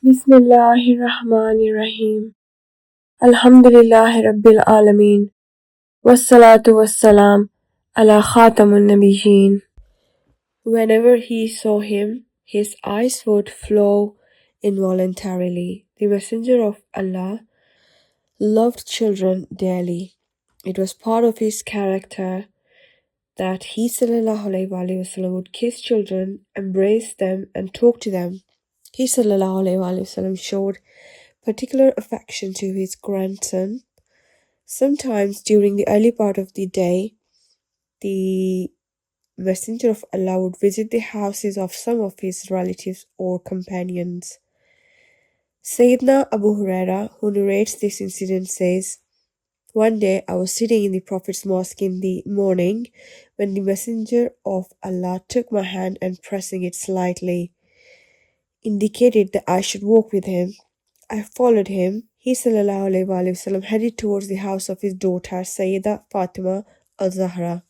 Bismillahirrahmanirrahim. Alhamdulillahi Rabbil Alameen. Wassalatu wassalam ala khatamun nabiyyin. Whenever he saw him, his eyes would flow involuntarily. The Messenger of Allah loved children dearly. It was part of his character that he sallallahu alaihi wasallam would kiss children, embrace them, and talk to them. He sallallahu alaihi wasallam showed particular affection to his grandson. Sometimes during the early part of the day, the Messenger of Allah would visit the houses of some of his relatives or companions. Sayyidina Abu Huraira, who narrates this incident, says, "One day I was sitting in the Prophet's mosque in the morning when the Messenger of Allah took my hand and pressing it slightly indicated that I should walk with him. I followed him. He sallallahu alaihi wasallam headed towards the house of his daughter Sayyida Fatima al-Zahra.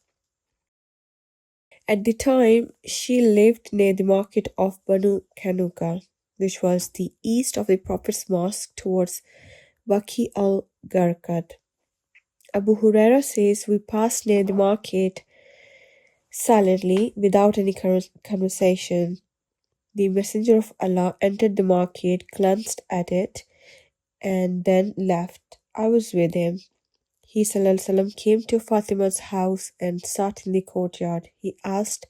At the time, she lived near the market of Banu Kanuka, which was the east of the Prophet's mosque towards Baqi al-Gharqad. Abu Huraira says, we passed near the market silently without any conversation. The Messenger of Allah entered the market, glanced at it, and then left. I was with him. He ﷺ came to Fatima's house and sat in the courtyard. He asked,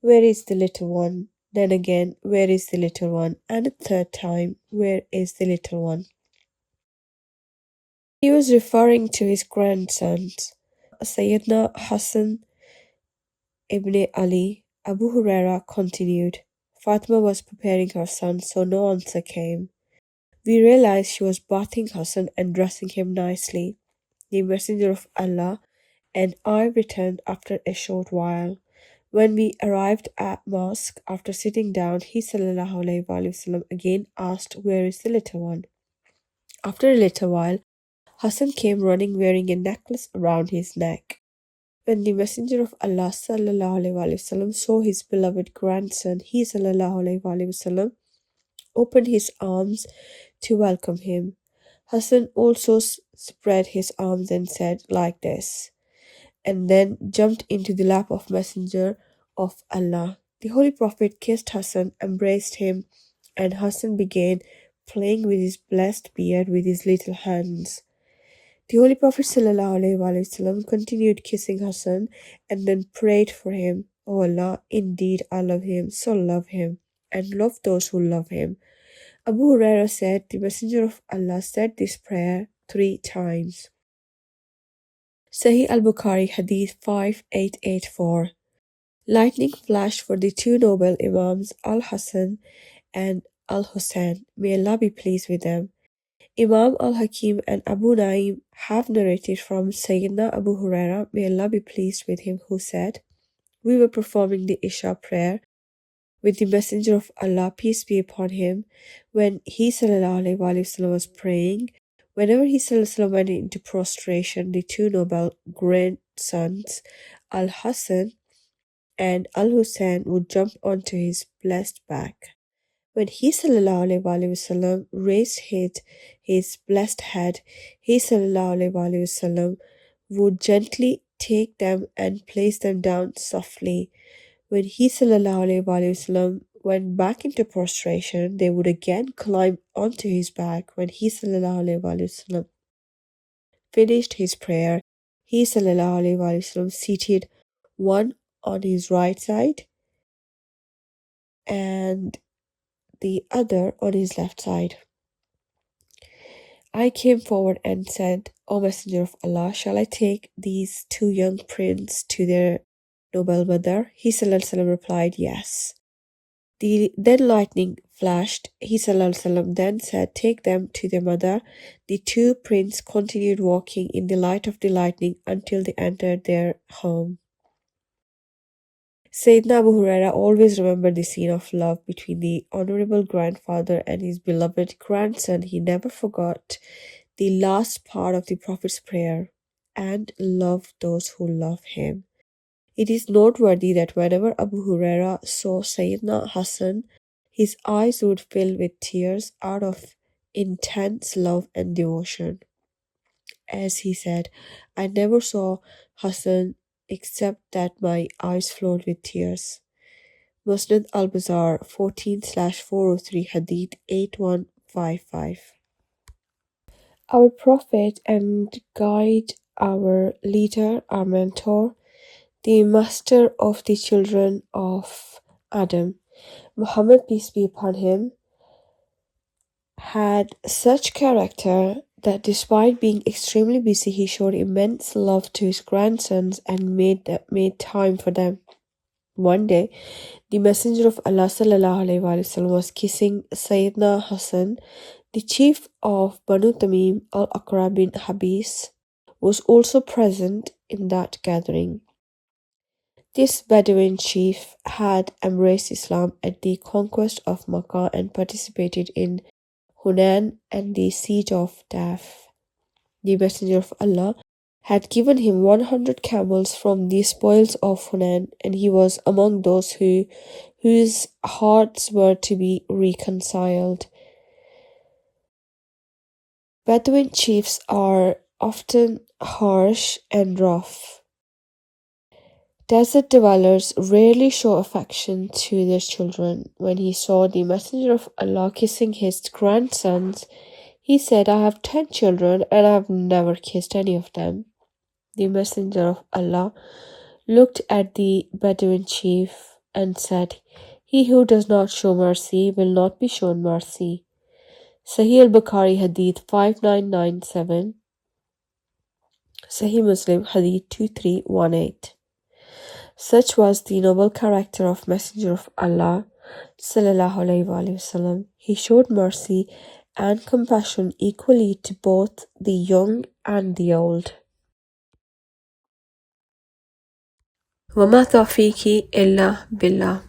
"Where is the little one?" Then again, "Where is the little one?" And a third time, "Where is the little one?" He was referring to his grandsons, Sayyidina Hasan ibn Ali. Abu Huraira continued, Fatima was preparing her son, so no answer came. We realized she was bathing Hasan and dressing him nicely. The Messenger of Allah and I returned after a short while. When we arrived at mosque, after sitting down, he sallallahu alaihi wasallam again asked, "Where is the little one?" After a little while, Hasan came running wearing a necklace around his neck. When the Messenger of Allah sallallahu alaihi wasallam saw his beloved grandson, he sallallahu alaihi wasallam opened his arms to welcome him. Hasan also spread his arms and said like this, and then jumped into the lap of Messenger of Allah. The Holy Prophet kissed Hasan, embraced him, and Hasan began playing with his blessed beard with his little hands. The Holy Prophet ﷺ continued kissing Hasan and then prayed for him, "O Allah, indeed I love him, so love him, and love those who love him." Abu Huraira said, the Messenger of Allah said this prayer 3 times. Sahih al-Bukhari Hadith 5884. Lightning flashed for the two noble Imams Al-Hasan and Al-Husayn. May Allah be pleased with them. Imam al-Hakim and Abu Naim have narrated from Sayyidina Abu Huraira, may Allah be pleased with him, who said, we were performing the Isha prayer with the Messenger of Allah, peace be upon him, when he sallallahu alaihi wasallam was praying. Whenever he sallallahu alaihi wasallam went into prostration, the two noble grandsons, Al-Hasan and Al-Husayn, would jump onto his blessed back. When he sallallahu alaihi wasallam raised his blessed head, he sallallahu alaihi wasallam would gently take them and place them down softly. When he sallallahu alaihi wasallam went back into prostration, they would again climb onto his back. When he sallallahu alaihi wasallam finished his prayer, he sallallahu alaihi wasallam seated one on his right side and the other on his left side. I came forward and said, "O Messenger of Allah, shall I take these two young princes to their noble mother?" He sallallahu alaihi wasallam replied, "Yes." Then lightning flashed. He sallallahu alaihi wasallam then said, "Take them to their mother." The two princes continued walking in the light of the lightning until they entered their home. Sayyidina Abu Huraira always remembered the scene of love between the honorable grandfather and his beloved grandson. He never forgot the last part of the Prophet's prayer, and love those who love him. It is noteworthy that whenever Abu Huraira saw Sayyidina Hasan, his eyes would fill with tears out of intense love and devotion. As he said, I never saw Hasan except that my eyes flowed with tears. Musnad al-Bazar 14/403 Hadith 8155. Our Prophet and Guide, our leader, our mentor, the master of the children of Adam, Muhammad, peace be upon him, had such character that despite being extremely busy, he showed immense love to his grandsons and made time for them. One day, the Messenger of Allah ﷺ was kissing Sayyidina Hasan. The chief of Banu Tamim al-Aqra bin Habis was also present in that gathering. This Bedouin chief had embraced Islam at the conquest of Makkah and participated in Hunayn and the siege of Taif. The Messenger of Allah had given him 100 camels from the spoils of Hunayn, and he was among those whose hearts were to be reconciled. Bedouin chiefs are often harsh and rough. Desert dwellers rarely show affection to their children. When he saw the Messenger of Allah kissing his grandsons, he said, I have 10 children and I have never kissed any of them. The Messenger of Allah looked at the Bedouin chief and said, He who does not show mercy will not be shown mercy. Sahih al-Bukhari Hadith 5997, Sahih Muslim Hadith 2318. Such was the noble character of Messenger of Allah ﷺ. He showed mercy and compassion equally to both the young and the old. وَمَا تَوْفِيقِي إِلَّا بِاللَّهِ.